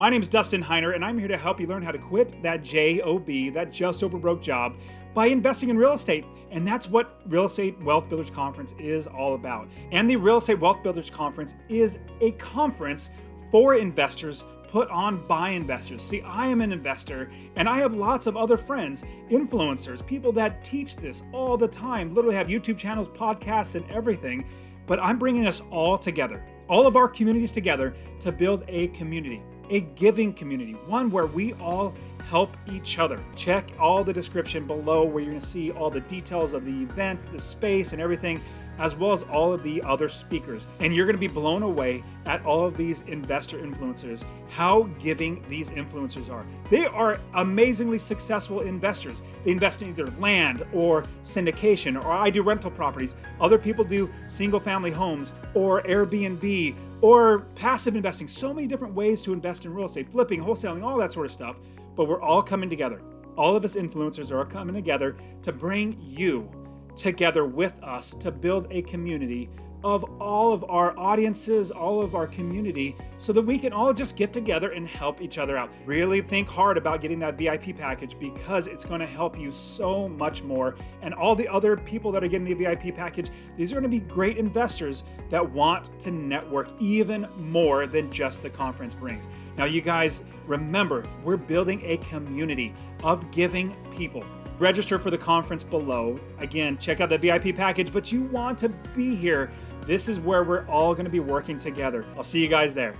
My name is Dustin Heiner, and I'm here to help you learn how to quit that JOB, that just over broke job, by investing in real estate. And that's what Real Estate Wealth Builders Conference is all about. And the Real Estate Wealth Builders Conference is a conference for investors put on by investors. See, I am an investor, and I have lots of other friends, influencers, people that teach this all the time, literally have YouTube channels, podcasts, and everything. But I'm bringing us all together, all of our communities together, to build a community. A giving community, one where we all help each other. Check all the description below where you're going to see all the details of the event, the space, and everything, as well as all of the other speakers. And you're going to be blown away at all of these investor influencers, how giving these influencers are. They are amazingly successful investors. They invest in either land or syndication, or I do rental properties. Other people do single family homes or Airbnb or passive investing. So many different ways to invest in real estate, flipping, wholesaling, all that sort of stuff. But we're all coming together. All of us influencers are coming together to bring you together with us to build a community of all of our audiences, all of our community, so that we can all just get together and help each other out. Really think hard about getting that VIP package, because it's going to help you so much more. And all the other people that are getting the VIP package, these are going to be great investors that want to network even more than just the conference brings. Now, you guys, remember, we're building a community of giving people. Register for the conference below. Again, check out the VIP package, but you want to be here. This is where we're all going to be working together. I'll see you guys there.